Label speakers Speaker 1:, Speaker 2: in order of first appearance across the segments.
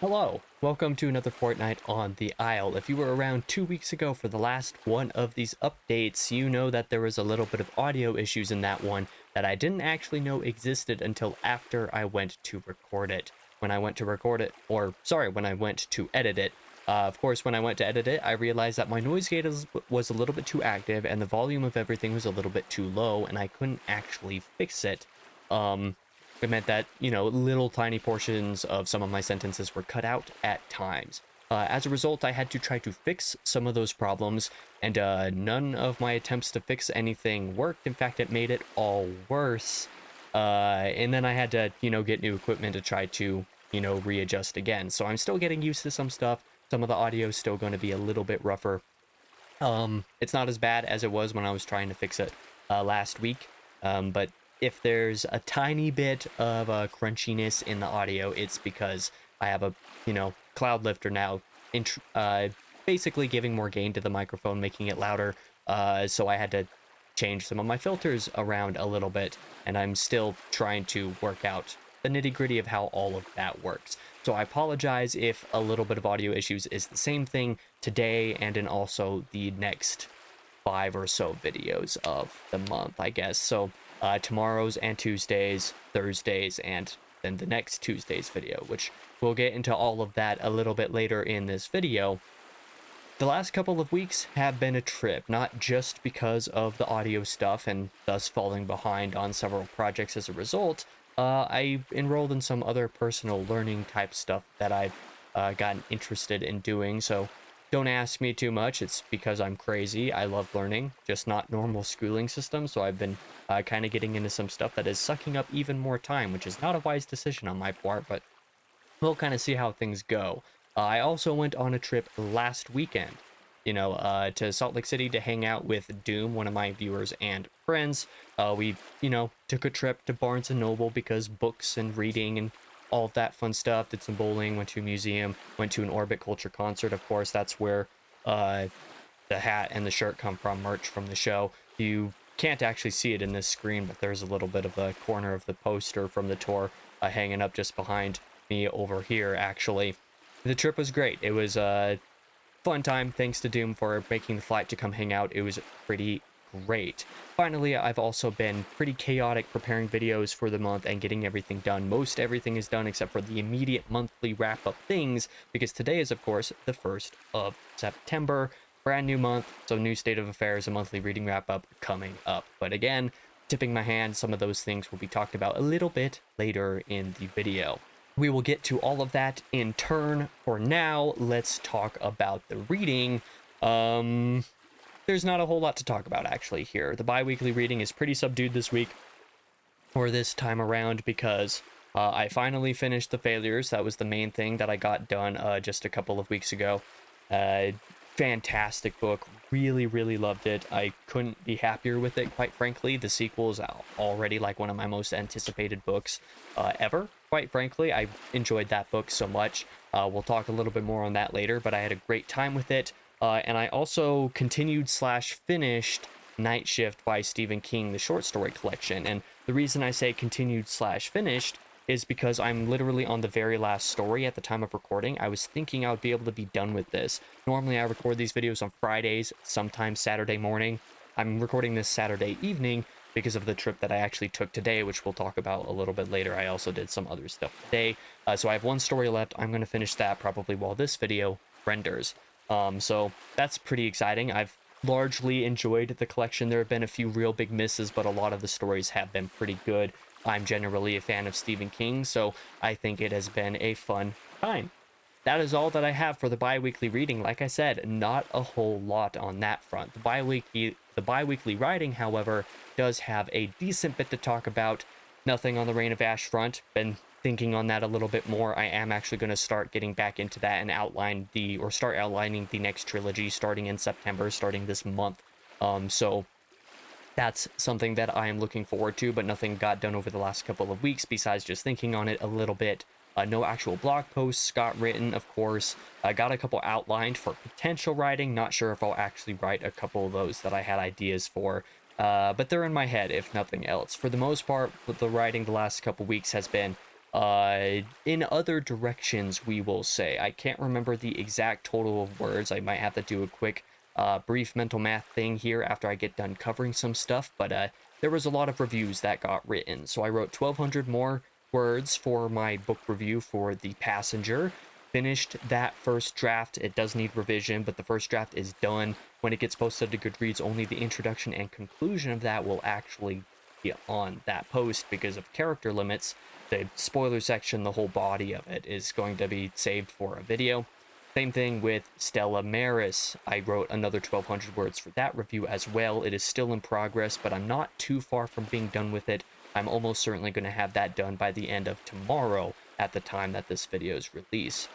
Speaker 1: Hello, welcome to another Fortnight on the Isle. If you were around 2 weeks ago for the last one of these updates, you know that there was a little bit of audio issues in that one that I didn't actually know existed until after I went to record it. When I went to record it, when I went to edit it, of course, when I went to edit it, I realized that my noise gate was a little bit too active and the volume of everything was a little bit too low, and I couldn't actually fix it. It meant that, little tiny portions of some of my sentences were cut out at times. As a result, I had to try to fix some of those problems, and none of my attempts to fix anything worked. In fact, it made it all worse. And then I had to, get new equipment to try to, readjust again. So I'm still getting used to some stuff. Some of the audio is still going to be a little bit rougher. It's not as bad as it was when I was trying to fix it last week. But if there's a tiny bit of crunchiness in the audio, it's because I have a, cloud lifter now, basically giving more gain to the microphone, making it louder. So I had to change some of my filters around a little bit, and I'm still trying to work out the nitty-gritty of how all of that works. So I apologize if a little bit of audio issues is the same thing today and in also the next 5 or so videos of the month, I guess. So tomorrow's and Tuesdays, Thursdays, and then the next Tuesday's video, which we'll get into all of that a little bit later in this video. The last couple of weeks have been a trip, not just because of the audio stuff and thus falling behind on several projects as a result. I enrolled in some other personal learning type stuff that I've gotten interested in doing, so don't ask me too much. It's because I'm crazy. I love learning, just not normal schooling system. So I've been kind of getting into some stuff that is sucking up even more time, which is not a wise decision on my part, but we'll kind of see how things go. I also went on a trip last weekend, to Salt Lake City to hang out with Doom, one of my viewers and friends. We, took a trip to Barnes & Noble because books and reading and all of that fun stuff. Did some bowling, went to a museum, went to an Orbit Culture concert. Of course, that's where the hat and the shirt come from, merch from the show. You can't actually see it in this screen, but there's a little bit of a corner of the poster from the tour hanging up just behind me over here, actually. The trip was great. It was a fun time. Thanks to Doom for making the flight to come hang out. It was pretty great. Finally, I've also been pretty chaotic preparing videos for the month and getting everything done. Most everything is done except for the immediate monthly wrap-up things, because today is, of course, the 1st of September. Brand new month, so new state of affairs, a monthly reading wrap-up coming up. But again, tipping my hand, some of those things will be talked about a little bit later in the video. We will get to all of that in turn. For now, let's talk about the reading. There's not a whole lot to talk about actually here. The bi-weekly reading is pretty subdued this week, or this time around, because I finally finished The Failures. That was the main thing that I got done just a couple of weeks ago. Fantastic book. Really, really loved it. I couldn't be happier with it, quite frankly. The sequel is already like one of my most anticipated books ever, quite frankly. I enjoyed that book so much. We'll talk a little bit more on that later, but I had a great time with it. And I also continued/finished Night Shift by Stephen King, the short story collection. And the reason I say continued/finished is because I'm literally on the very last story at the time of recording. I was thinking I would be able to be done with this. Normally I record these videos on Fridays, sometimes Saturday morning. I'm recording this Saturday evening because of the trip that I actually took today, which we'll talk about a little bit later. I also did some other stuff today. So I have one story left. I'm going to finish that probably while this video renders. So that's pretty exciting. I've largely enjoyed the collection. There have been a few real big misses, but a lot of the stories have been pretty good. I'm generally a fan of Stephen King, so I think it has been a fun time. That is all that I have for the bi-weekly reading. Like I said, not a whole lot on that front. The bi-weekly writing, however, does have a decent bit to talk about. Nothing on the Reign of Ash front. Been thinking on that a little bit more. I am actually going to start getting back into that and start outlining the next trilogy starting in September, starting this month. So that's something that I am looking forward to, but nothing got done over the last couple of weeks besides just thinking on it a little bit. No actual blog posts got written, of course. I got a couple outlined for potential writing. Not sure if I'll actually write a couple of those that I had ideas for. But they're in my head, if nothing else. For the most part, with the writing the last couple weeks has been in other directions, we will say. I can't remember the exact total of words. I might have to do a quick brief mental math thing here after I get done covering some stuff, but there was a lot of reviews that got written. So I wrote 1,200 more words for my book review for The Passenger. Finished that first draft. It does need revision, but the first draft is done. When it gets posted to Goodreads, only the introduction and conclusion of that will actually be on that post because of character limits. The spoiler section, the whole body of it, is going to be saved for a video. Same thing with Stella Maris. I wrote another 1,200 words for that review as well. It is still in progress, but I'm not too far from being done with it. I'm almost certainly going to have that done by the end of tomorrow at the time that this video is released.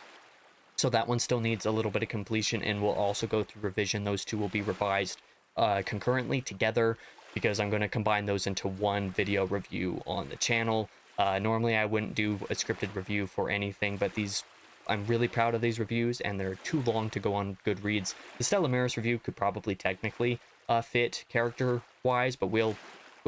Speaker 1: So that one still needs a little bit of completion, and we'll also go through revision. Those two will be revised concurrently together because I'm going to combine those into one video review on the channel. Normally I wouldn't do a scripted review for anything, but I'm really proud of these reviews, and they're too long to go on Goodreads. The Stella Maris review could probably technically fit character-wise, but we'll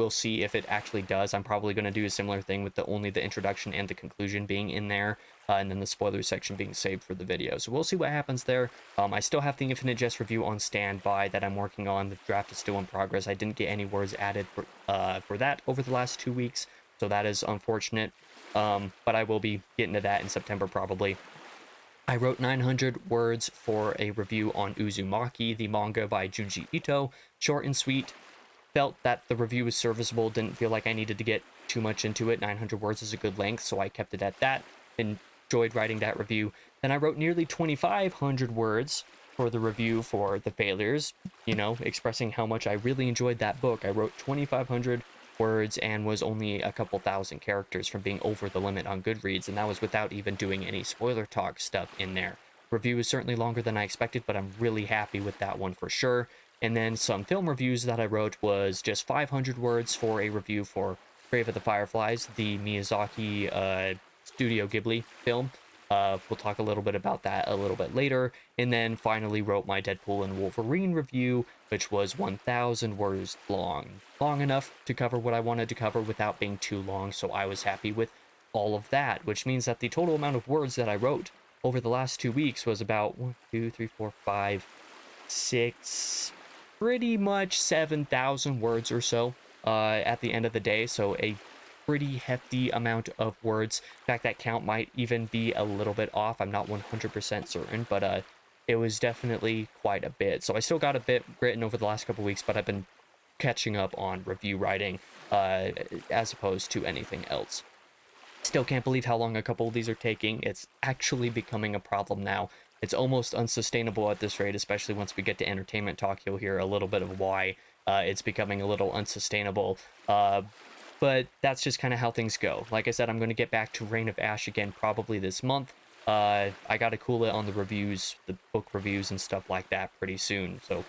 Speaker 1: see if it actually does. I'm probably going to do a similar thing with only the introduction and the conclusion being in there, and then the spoiler section being saved for the video. So we'll see what happens there. I still have the Infinite Jest review on standby that I'm working on. The draft is still in progress. I didn't get any words added for that over the last 2 weeks, so that is unfortunate. But I will be getting to that in September probably. I wrote 900 words for a review on Uzumaki, the manga by Junji Ito. Short and sweet. Felt that the review was serviceable, didn't feel like I needed to get too much into it. 900 words is a good length, so I kept it at that. Enjoyed writing that review. Then I wrote nearly 2,500 words for the review for The Failures, expressing how much I really enjoyed that book. I wrote 2,500 words and was only a couple thousand characters from being over the limit on Goodreads, and that was without even doing any spoiler talk stuff in there. Review is certainly longer than I expected, but I'm really happy with that one for sure. And then some film reviews that I wrote was just 500 words for a review for Grave of the Fireflies, the Miyazaki Studio Ghibli film. We'll talk a little bit about that a little bit later. And then finally wrote my Deadpool and Wolverine review, which was 1,000 words long. Long enough to cover what I wanted to cover without being too long, so I was happy with all of that, which means that the total amount of words that I wrote over the last 2 weeks was about 1, 2, 3, 4, 5, 6, pretty much 7,000 words or so at the end of the day, so a pretty hefty amount of words. In fact, that count might even be a little bit off. I'm not 100% certain, but it was definitely quite a bit. So I still got a bit written over the last couple weeks, but I've been catching up on review writing as opposed to anything else. Still can't believe how long a couple of these are taking. It's actually becoming a problem now. It's almost unsustainable at this rate, especially once we get to entertainment talk. You'll hear a little bit of why it's becoming a little unsustainable. But that's just kind of how things go. Like I said, I'm going to get back to Reign of Ash again probably this month. I got to cool it on the reviews, the book reviews and stuff like that pretty soon. So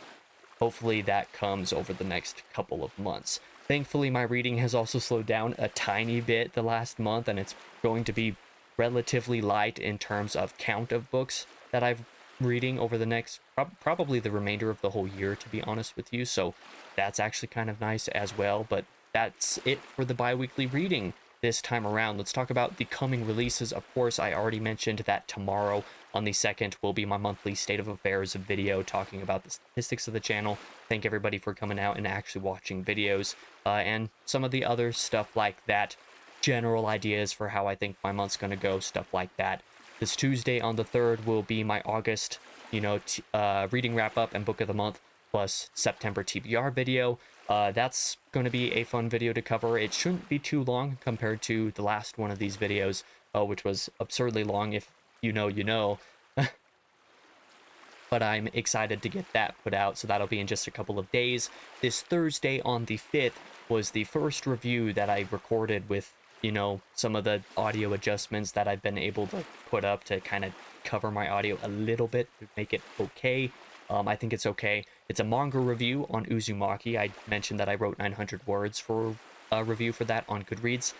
Speaker 1: hopefully that comes over the next couple of months. Thankfully, my reading has also slowed down a tiny bit the last month, and it's going to be relatively light in terms of count of books that I'm reading over the next, probably the remainder of the whole year, to be honest with you. So that's actually kind of nice as well, but that's it for the bi-weekly reading this time around. Let's talk about the coming releases. Of course, I already mentioned that tomorrow on the 2nd will be my monthly State of Affairs video talking about the statistics of the channel. Thank everybody for coming out and actually watching videos and some of the other stuff like that. General ideas for how I think my month's going to go, stuff like that. This Tuesday on the 3rd will be my August, reading wrap-up and book of the month plus September TBR video. That's going to be a fun video to cover. It shouldn't be too long compared to the last one of these videos, which was absurdly long. If you know, you know. But I'm excited to get that put out, so that'll be in just a couple of days. This Thursday on the 5th was the first review that I recorded with, some of the audio adjustments that I've been able to put up to kind of cover my audio a little bit to make it okay. I think it's okay. It's a manga review on Uzumaki. I mentioned that I wrote 900 words for a review for that on Goodreads.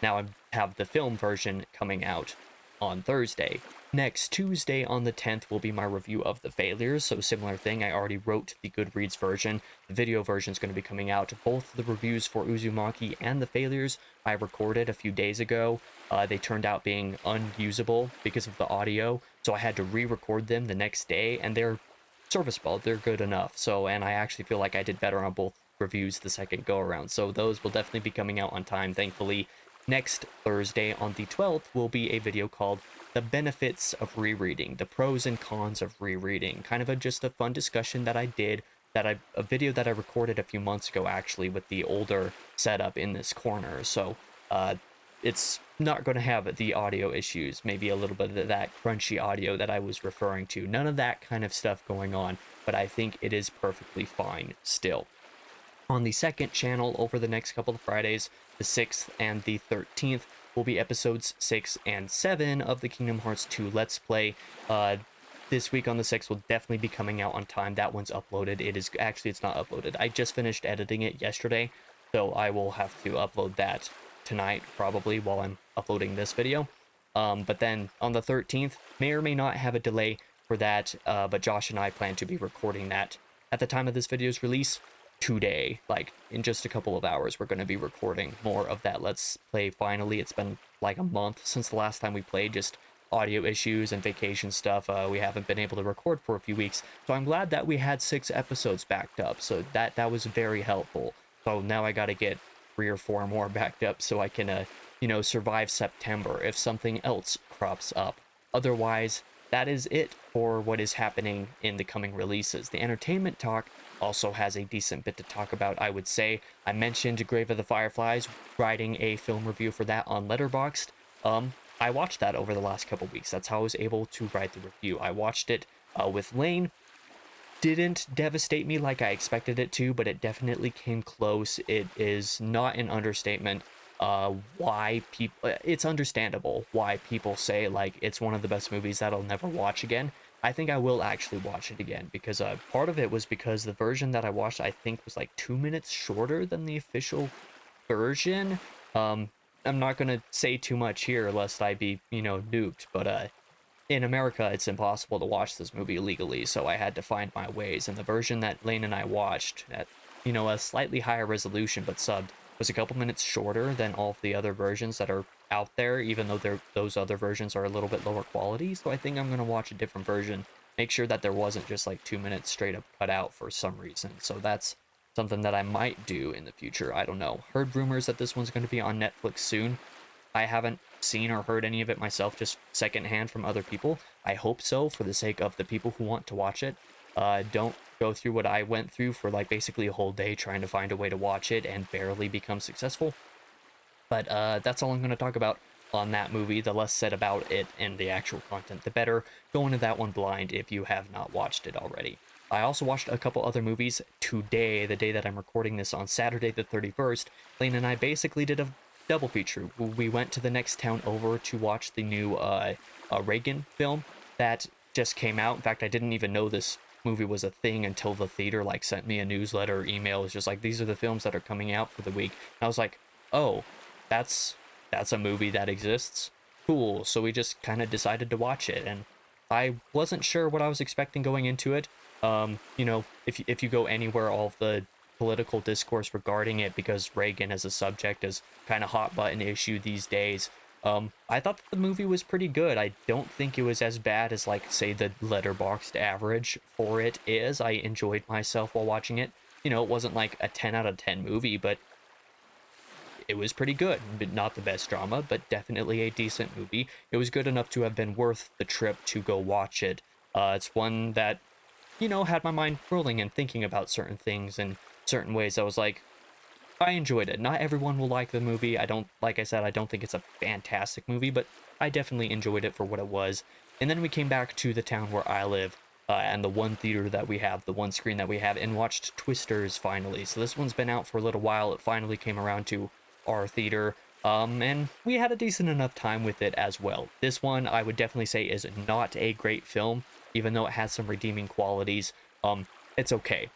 Speaker 1: Now I have the film version coming out on Thursday. Next Tuesday on the 10th will be my review of The Failures, so similar thing. I already wrote the Goodreads version. The video version is going to be coming out. Both the reviews for Uzumaki and The Failures I recorded a few days ago. they turned out being unusable because of the audio, so I had to re-record them the next day, and they're serviceable, they're good enough. So, and I actually feel like I did better on both reviews the second go around, so those will definitely be coming out on time, thankfully. Next Thursday on the 12th will be a video called The Benefits of Rereading, the pros and cons of rereading, kind of just a fun discussion that I did, a video that I recorded a few months ago actually with the older setup in this corner. So it's not going to have the audio issues, maybe a little bit of that crunchy audio that I was referring to, none of that kind of stuff going on, but I think it is perfectly fine still. On the second channel over the next couple of Fridays, the 6th and the 13th, will be episodes 6 and 7 of the Kingdom Hearts 2 Let's Play. This week on the 6th will definitely be coming out on time. That one's uploaded. It's not uploaded. I just finished editing it yesterday, so I will have to upload that tonight probably while I'm uploading this video. But then on the 13th, may or may not have a delay for that, but Josh and I plan to be recording that at the time of this video's release today. Like in just a couple of hours, we're going to be recording more of that Let's Play finally. It's been like a month since the last time we played, just audio issues and vacation stuff. We haven't been able to record for a few weeks, so I'm glad that we had 6 episodes backed up, so that was very helpful. So now I got to get 3 or 4 more backed up so I can survive September if something else crops up. Otherwise, that is it for what is happening in the coming releases. The entertainment talk also has a decent bit to talk about, I would say. I mentioned Grave of the Fireflies, writing a film review for that on Letterboxd. I watched that over the last couple weeks. That's how I was able to write the review. I watched it with Lane. Didn't devastate me like I expected it to, but it definitely came close. It is not an understatement. It's understandable why people say like it's one of the best movies that I'll never watch again. I think I will actually watch it again because part of it was because the version that I watched I think was like 2 minutes shorter than the official version. I'm not gonna say too much here lest I be nuked, but in America it's impossible to watch this movie legally, so I had to find my ways, and the version that Lane and I watched at a slightly higher resolution but subbed was a couple minutes shorter than all of the other versions that are out there, even though those other versions are a little bit lower quality. So I think I'm going to watch a different version, make sure that there wasn't just like 2 minutes straight up cut out for some reason. So that's something that I might do in the future. I don't know. Heard rumors that this one's going to be on Netflix soon. I haven't seen or heard any of it myself, just secondhand from other people. I hope so, for the sake of the people who want to watch it. Don't go through what I went through for like basically a whole day trying to find a way to watch it and barely become successful. But that's all I'm going to talk about on that movie. The less said about it and the actual content, the better. Go into that one blind if you have not watched it already. I also watched a couple other movies today, the day that I'm recording this on Saturday the 31st. Lane and I basically did a double feature. We went to the next town over to watch the new Reagan film that just came out. In fact, I didn't even know this movie was a thing until the theater like sent me a newsletter or email. It was just like, these are the films that are coming out for the week. And I was like, oh, that's a movie that exists. Cool. So we just kind of decided to watch it, and I wasn't sure what I was expecting going into it. If you go anywhere, all of the political discourse regarding it, because Reagan as a subject is kind of hot button issue these days. I thought that the movie was pretty good. I don't think it was as bad as like say the Letterboxd average for it is. I enjoyed myself while watching it. It wasn't like a 10 out of 10 movie, but it was pretty good. Not the best drama, but definitely a decent movie. It was good enough to have been worth the trip to go watch it. It's one that had my mind rolling and thinking about certain things in certain ways. I was like, I enjoyed it. Not everyone will like the movie. Like I said, I don't think it's a fantastic movie, but I definitely enjoyed it for what it was. And then we came back to the town where I live, and the one theater that we have, the one screen that we have, and watched Twisters finally. So this one's been out for a little while. It finally came around to our theater, and we had a decent enough time with it as well. This one, I would definitely say, is not a great film, even though it has some redeeming qualities. It's okay.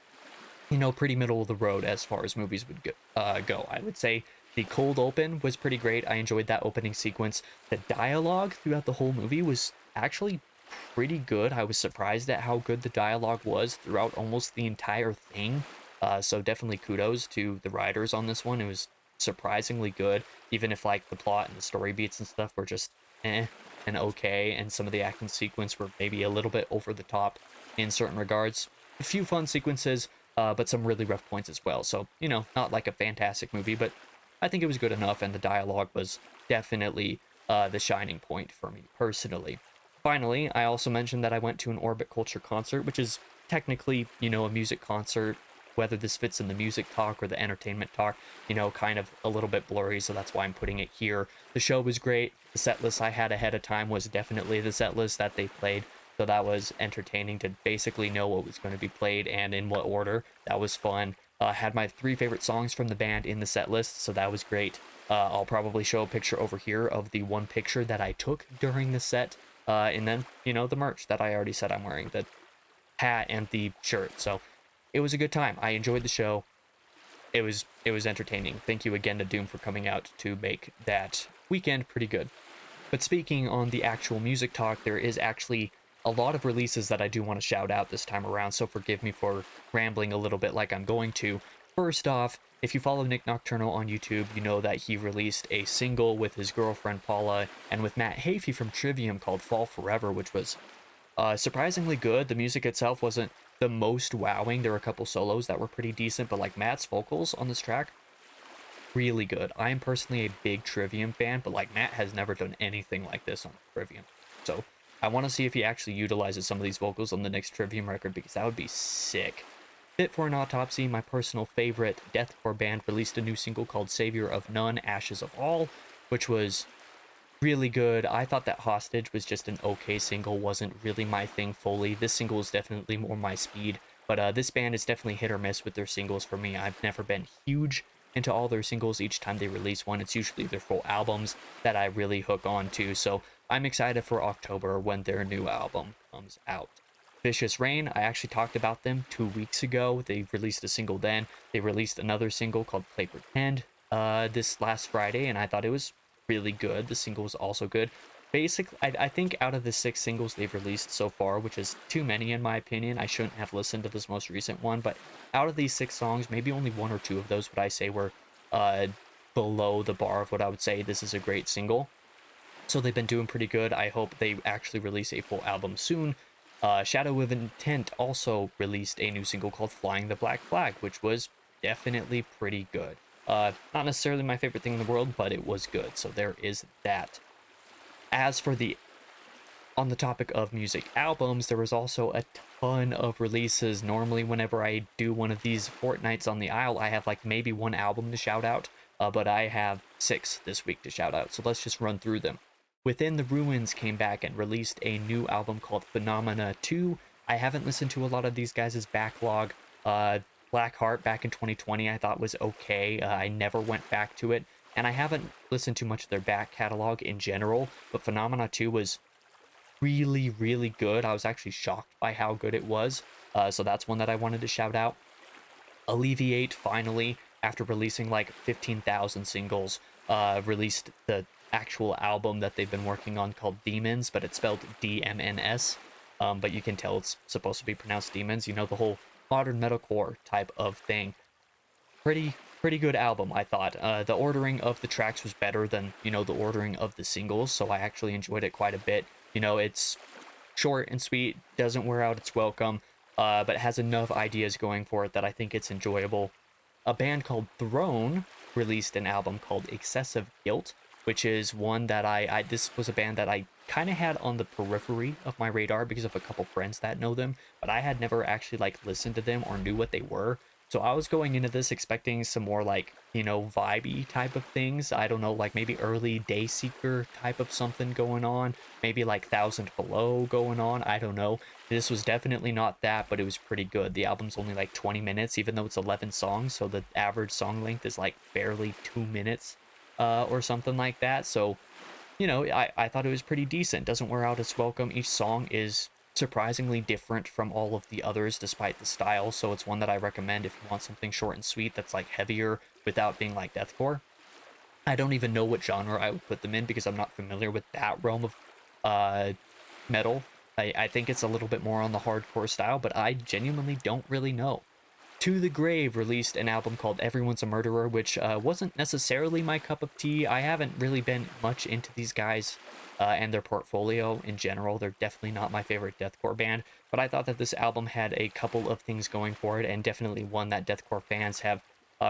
Speaker 1: Pretty middle of the road as far as movies would go. I would say the cold open was pretty great. I enjoyed that opening sequence. The dialogue throughout the whole movie was actually pretty good. I was surprised at how good the dialogue was throughout almost the entire thing. So definitely kudos to the writers on this one. It was surprisingly good, even if like the plot and the story beats and stuff were just and okay, and some of the action sequence were maybe a little bit over the top in certain regards. A few fun sequences, but some really rough points as well. So, not like a fantastic movie, but I think it was good enough, and the dialogue was definitely the shining point for me personally. Finally, I also mentioned that I went to an Orbit Culture concert, which is technically, a music concert. Whether this fits in the music talk or the entertainment talk, kind of a little bit blurry, so that's why I'm putting it here. The show was great. The set list I had ahead of time was definitely the set list that they played, so that was entertaining to basically know what was going to be played and in what order. That was fun. Had my 3 favorite songs from the band in the set list, so that was great. I'll probably show a picture over here of the one picture that I took during the set, and then, the merch that I already said I'm wearing, the hat and the shirt. So it was a good time. I enjoyed the show. It was entertaining. Thank you again to Doom for coming out to make that weekend pretty good. But speaking on the actual music talk, there is actually a lot of releases that I do want to shout out this time around, so forgive me for rambling a little bit like I'm going to. First off, if you follow Nick Nocturnal on YouTube, you know that he released a single with his girlfriend Paula and with Matt Hafey from Trivium called Fall Forever, which was surprisingly good. The music itself wasn't the most wowing. There were a couple solos that were pretty decent, but like Matt's vocals on this track, really good. I am personally a big Trivium fan, but like Matt has never done anything like this on Trivium. So I want to see if he actually utilizes some of these vocals on the next Trivium record, because that would be sick. Fit for an Autopsy, my personal favorite deathcore band, released a new single called Savior of None, Ashes of All, which was really good. I thought that Hostage was just an okay single, wasn't really my thing fully. This single is definitely more my speed, but this band is definitely hit or miss with their singles for me. I've never been huge into all their singles. Each time they release one, it's usually their full albums that I really hook on to, so I'm excited for October when their new album comes out. Vicious Rain, I actually talked about them 2 weeks ago. They released a single then. They released another single called Play Pretend this last Friday, and I thought it was really good. The single was also good. Basically, I think out of the 6 singles they've released so far, which is too many in my opinion, I shouldn't have listened to this most recent one, but out of these 6 songs, maybe only 1 or 2 of those would I say were below the bar of what I would say this is a great single. So they've been doing pretty good. I hope they actually release a full album soon. Shadow of Intent also released a new single called Flying the Black Flag, which was definitely pretty good. Not necessarily my favorite thing in the world, but it was good, so there is that. As for on the topic of music albums, there was also a ton of releases. Normally, whenever I do one of these fortnights on the aisle, I have like maybe 1 album to shout out, but I have 6 this week to shout out, so let's just run through them. Within the Ruins came back and released a new album called Phenomena 2. I haven't listened to a lot of these guys' backlog. Black Heart back in 2020 I thought was okay. I never went back to it, and I haven't listened to much of their back catalog in general, but Phenomena 2 was really, really good. I was actually shocked by how good it was, so that's one that I wanted to shout out. Alleviate finally, after releasing like 15,000 singles, released the actual album that they've been working on called Demons, but it's spelled DMNS, but you can tell it's supposed to be pronounced Demons, the whole modern metalcore type of thing. Pretty good album, I thought. The ordering of the tracks was better than, the ordering of the singles, so I actually enjoyed it quite a bit. It's short and sweet, doesn't wear out its welcome, but has enough ideas going for it that I think it's enjoyable. A band called Throne released an album called Excessive Guilt, which is one that this was a band that I kind of had on the periphery of my radar because of a couple friends that know them, but I had never actually like listened to them or knew what they were. So I was going into this expecting some more like, vibey type of things. I don't know, like maybe early Dayseeker type of something going on, maybe like Thousand Below going on. I don't know. This was definitely not that, but it was pretty good. The album's only like 20 minutes, even though it's 11 songs, so the average song length is like barely 2 minutes or something like that. So, I thought it was pretty decent. Doesn't wear out its welcome. Each song is surprisingly different from all of the others despite the style, so it's one that I recommend if you want something short and sweet that's like heavier without being like deathcore. I don't even know what genre I would put them in because I'm not familiar with that realm of metal. I think it's a little bit more on the hardcore style, but I genuinely don't really know. To the Grave released an album called Everyone's a Murderer, which wasn't necessarily my cup of tea. I haven't really been much into these guys and their portfolio in general. They're definitely not my favorite deathcore band, but I thought that this album had a couple of things going for it, and definitely one that deathcore fans have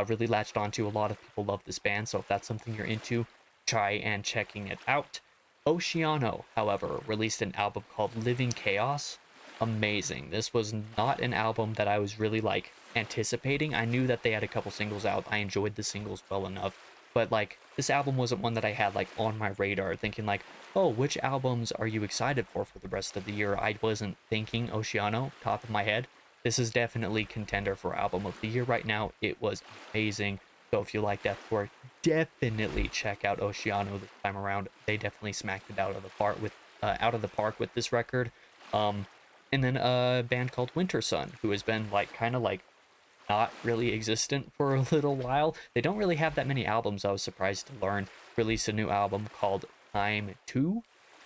Speaker 1: really latched onto. A lot of people love this band, so if that's something you're into, try and checking it out. Oceano, however, released an album called Living Chaos. Amazing. This was not an album that I was really like anticipating. I knew that they had a couple singles out. I enjoyed the singles well enough, but like this album wasn't one that I had like on my radar thinking like, "Oh, which albums are you excited for the rest of the year?" I wasn't thinking Oceano top of my head. This is definitely contender for album of the year right now. It was amazing. So if you like deathcore, definitely check out Oceano this time around. They definitely smacked it out of the park with this record. Um, and then a band called Winter Sun, who has been like kind of like not really existent for a little while. They don't really have that many albums. I was surprised to learn. Released a new album called Time 2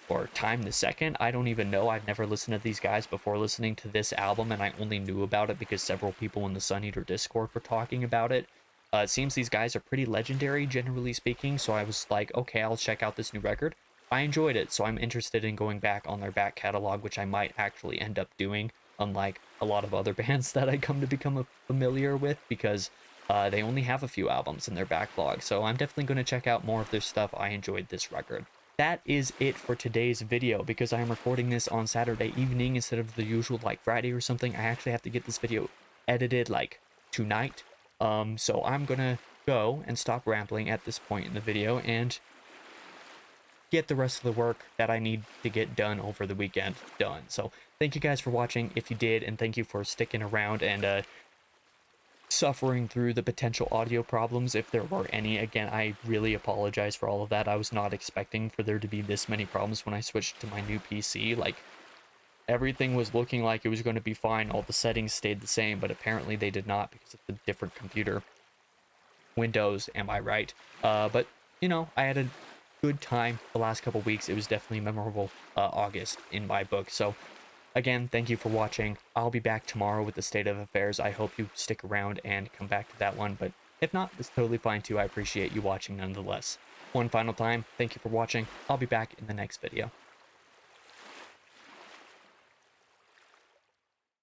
Speaker 1: or Time the Second. I don't even know. I've never listened to these guys before listening to this album, and I only knew about it because several people in the Sun Eater Discord were talking about it. It seems these guys are pretty legendary, generally speaking, so I was like, okay, I'll check out this new record. I enjoyed it, so I'm interested in going back on their back catalog, which I might actually end up doing, unlike a lot of other bands that I come to become familiar with, because they only have a few albums in their backlog. So I'm definitely going to check out more of their stuff. I enjoyed this record. That is it for today's video. Because I am recording this on Saturday evening instead of the usual like Friday or something, I actually have to get this video edited like tonight. So I'm gonna go and stop rambling at this point in the video and get the rest of the work that I need to get done over the weekend done. So thank you guys for watching if you did, and thank you for sticking around and suffering through the potential audio problems if there were any. Again, I really apologize for all of that. I was not expecting for there to be this many problems when I switched to my new PC. Like, everything was looking like it was going to be fine. All the settings stayed the same, but apparently they did not because it's a different computer. Windows, am I right? But, you know, I had a good time the last couple weeks. It was definitely a memorable August in my book. So, again, thank you for watching. I'll be back tomorrow with the state of affairs. I hope you stick around and come back to that one. But if not, it's totally fine too. I appreciate you watching nonetheless. One final time, thank you for watching. I'll be back in the next video.